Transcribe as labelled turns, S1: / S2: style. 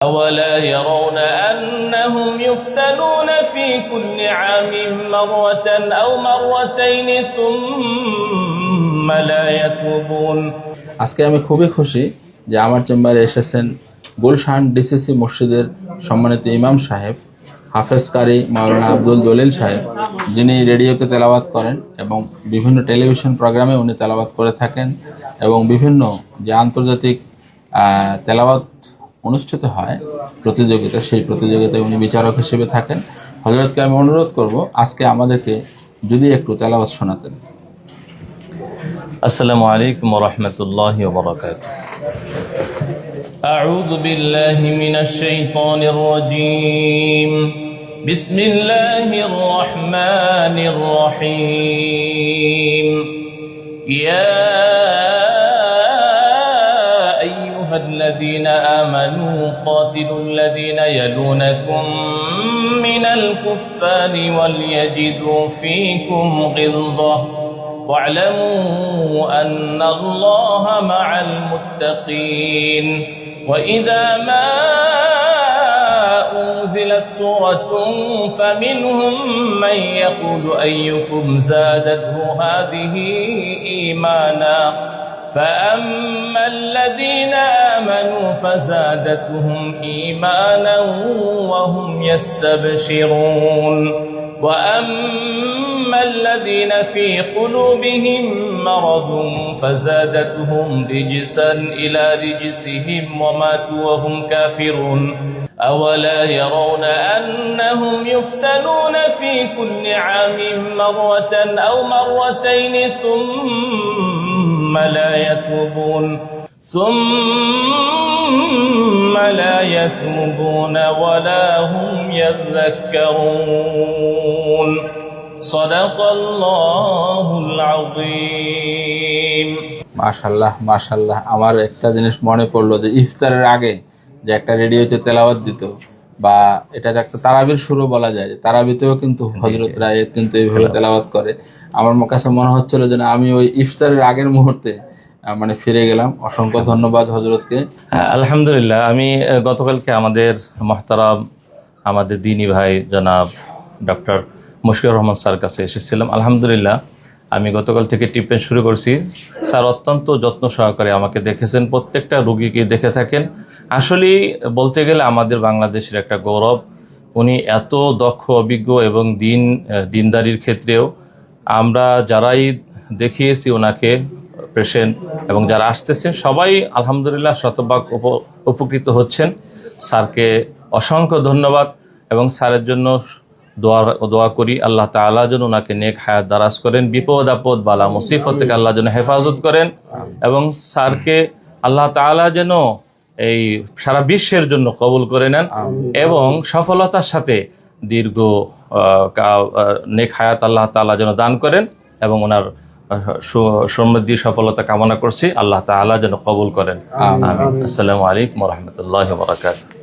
S1: أولا يرون أنهم يفتنون في كل عام مرة أو مرتين ثم لا يتوبون।
S2: আজকে আমি খুবই খুশি যে আমার চেম্বারে এসেছেন গুলশান ডিসিসি মসজিদের সম্মানিত ইমাম সাহেব হাফেজ কারি মাওলানা আব্দুল জলিল সাহেব, যিনি রেডিওতে তেলাওয়াত করেন এবং বিভিন্ন টেলিভিশন প্রোগ্রামে উনি তেলাওয়াত করে থাকেন এবং বিভিন্ন যে আন্তর্জাতিক তেলাওয়াত অনুষ্ঠিত হয় প্রতিযোগিতা, সেই প্রতিযোগিতায় উনি বিচারক হিসেবে থাকেন। হযরতকে আমি অনুরোধ করব আজকে আমাদেরকে যদি একটু তেলাওয়াত শোনাতেন।
S1: আসসালামু আলাইকুম ওয়া রাহমাতুল্লাহি ওয়া বারাকাতুহু। আউযু বিল্লাহি মিনাশ শাইতানির রাজীম। বিসমিল্লাহির রাহমানির রহিম। ইয়া الذين آمنوا قاتلوا الذين يلونكم من الكفار وليجدوا فيكم غلظة واعلموا أن الله مع المتقين وإذا ما أنزلت سورة فمنهم من يقول أيكم زادته هذه إيمانا فأما الذين آمنوا فزادتهم إيمانا وهم يستبشرون وأما الذين في قلوبهم مرض فزادتهم رجسا إلى رجسهم وماتوا وهم كافرون أولا يرون أنهم يفتنون في كل عام مرة أو مرتين ثم لا يتوبون ولا هم يذكرون صدق الله العظيم।
S2: মাশাআল্লাহ মাশাআল্লাহ। আমার একটা জিনিস মনে পড়লো যে ইফতারের আগে যে একটা রেডিওতে তেলাওয়াত দিত, বা এটা যে একটা তারাবির সুরও বলা যায়, তারাবিতেও কিন্তু হযরতরা কিন্তু এইভাবে তেলাওয়াত করে। আমার কাছে মনে হচ্ছিল যে আমি ওই ইফতারের আগের মুহূর্তে মানে ফিরে গেলাম। অসংখ্য ধন্যবাদ হযরতকে।
S1: আলহামদুলিল্লাহ, আমি গতকালকে আমাদের মুহতারাম আমাদের দিনী ভাই জনাব ডক্টর মুশফিকুর রহমান স্যার কাছে এসেছিলাম। আলহামদুলিল্লাহ, আমি গতকাল থেকে ট্রিটমেন্ট শুরু করছি। স্যার অত্যন্ত যত্ন সহকারে আমাকে দেখেছেন, প্রত্যেকটা রোগীকে দেখে থাকেন। আসলেই বলতে গেলে আমাদের বাংলাদেশের একটা গৌরব। উনি এত দক্ষ, অভিজ্ঞ এবং দিনদারির ক্ষেত্রেও আমরা যারাই দেখিয়েছি ওনাকে, পেশেন্ট এবং যারা আসতেছেন সবাই আলহামদুলিল্লাহ শতভাগ উপকৃত হচ্ছেন। স্যারকে অসংখ্য ধন্যবাদ এবং স্যারের জন্য দোয়া করি আল্লাহ তাআলা যেন ওনাকে নেক হায়াত দারাজ করেন, বিপদ আপদ বালা মুসিবত থেকে আল্লাহ যেন হেফাজত করেন এবং স্যারকে আল্লাহ তাআলা যেন এই সারা বিশ্বের জন্য কবুল করে নেন এবং সফলতার সাথে দীর্ঘ নেক হায়াত আল্লাহ তাআলা যেন দান করেন এবং ওনার সমৃদ্ধি সফলতা কামনা করছি। আল্লাহ তাআলা যেন কবুল করেন। আসসালামু আলাইকুম ওয়া রাহমাতুল্লাহি ওয়া বারাকাতুহু।